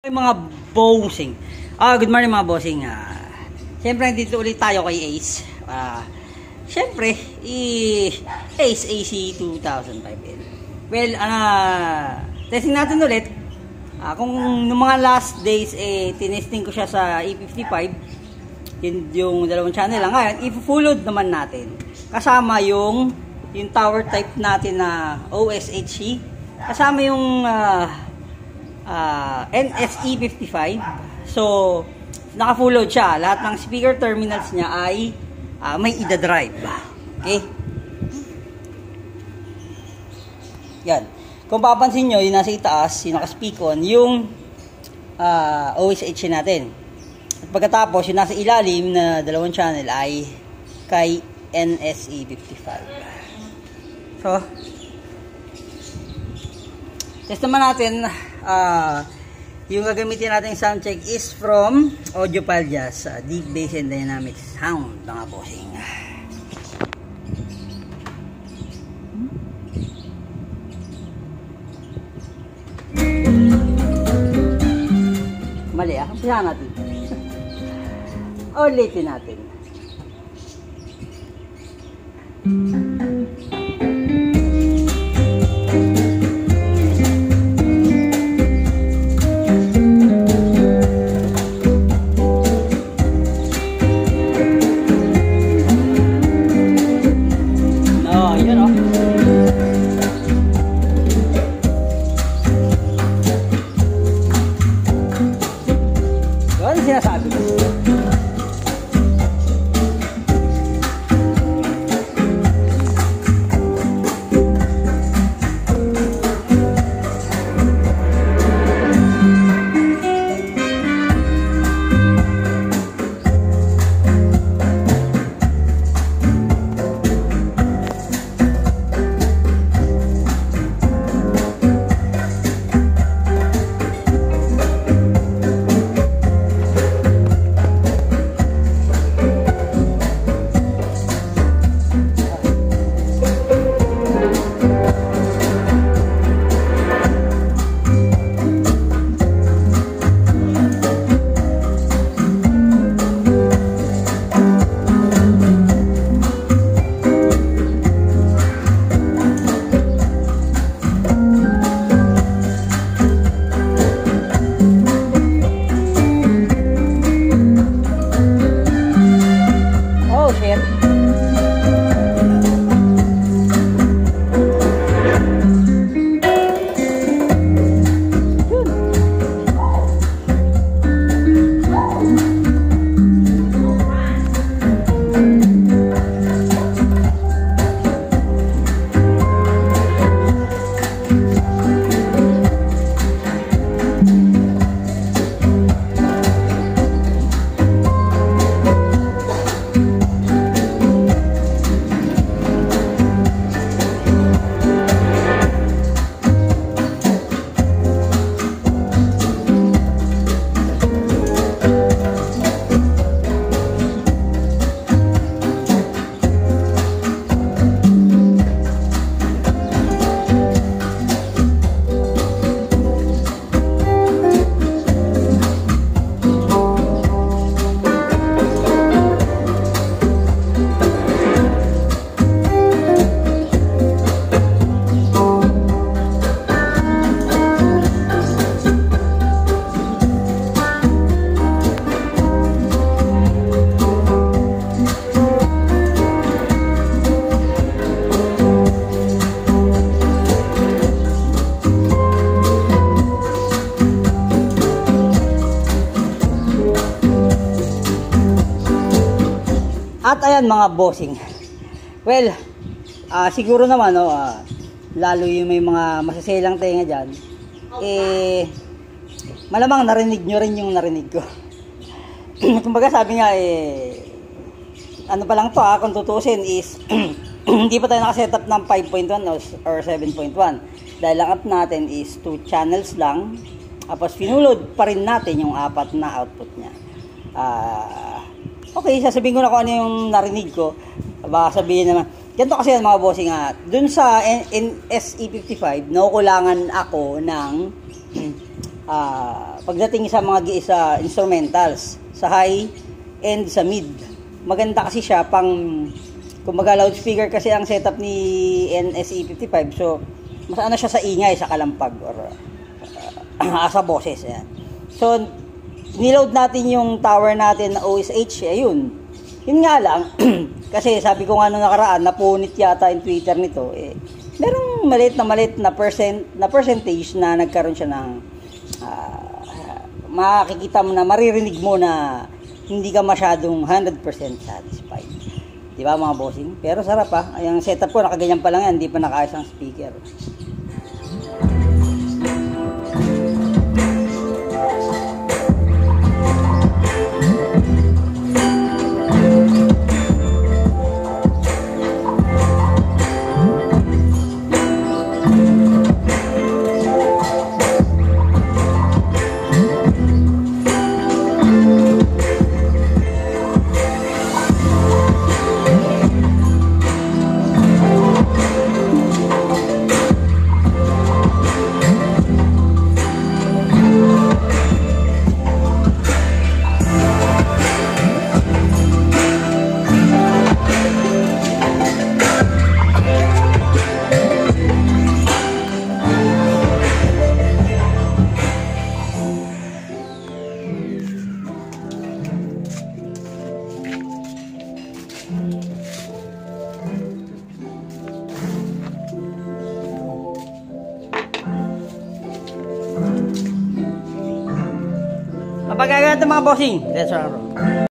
Mga bossing. Good morning mga bossing. Siyempre dito ulit tayo kay Ace. Siyempre, Ace AC 2005L. Well, testing natin ulit. Kung nung mga last days, tinesting ko siya sa E55. Yung dalawang channel lang. Ngayon, i-full load naman natin. Kasama yung tower type natin na OSHC. Kasama yung NSE55. So, naka-full load siya. Lahat ng speaker terminals niya ay may ida-drive. Okay? Yan. Kung papansin nyo, yung nasa itaas, yung naka-speak on, yung OSHC natin. At pagkatapos, yung nasa ilalim na dalawang channel ay kay NSE55. So, test naman natin, yung gagamitin natin sound check is from Audiophile Jazz, Deep Bass and Dynamic Sound, mga bossing. Mali umpisa natin. Ulitin natin. Sinasabi ko. At ayan mga bossing. Well, siguro naman lalo yung may mga masaselang tenga dyan, malamang narinig nyo rin yung narinig ko. Kumbaga sabi nga ano pa lang to kung tutusin is hindi pa tayo nakasetup ng 5.1 or 7.1. Dahil ang up natin is 2 channels lang. Tapos finulod pa rin natin yung 4 na output nya. Okay, sasabihin ko na kung ano yung narinig ko. Baka sabihin naman, ganito kasi yan mga bossing dun sa NSE55, nakukulangan ako ng pagdating sa mga sa instrumentals, sa high and sa mid. Maganda kasi siya pang, kumbaga loudspeaker kasi ang setup ni NSE55, so mas ano siya sa ingay, sa kalampag or sa boses. Ayan. So niload natin yung tower natin na OSH, ayun. Yun nga lang, kasi sabi ko nga nung nakaraan, napunit yata yung Twitter nito, merong maliit na percentage na nagkaroon siya ng makikita mo na, maririnig mo na hindi ka masyadong 100% satisfied. Di ba mga bossing? Pero sarap ha. Yung setup ko, nakaganyan pa lang yan, hindi pa nakaayos ang speaker. Mapagaganda mga bossing. Let's roll.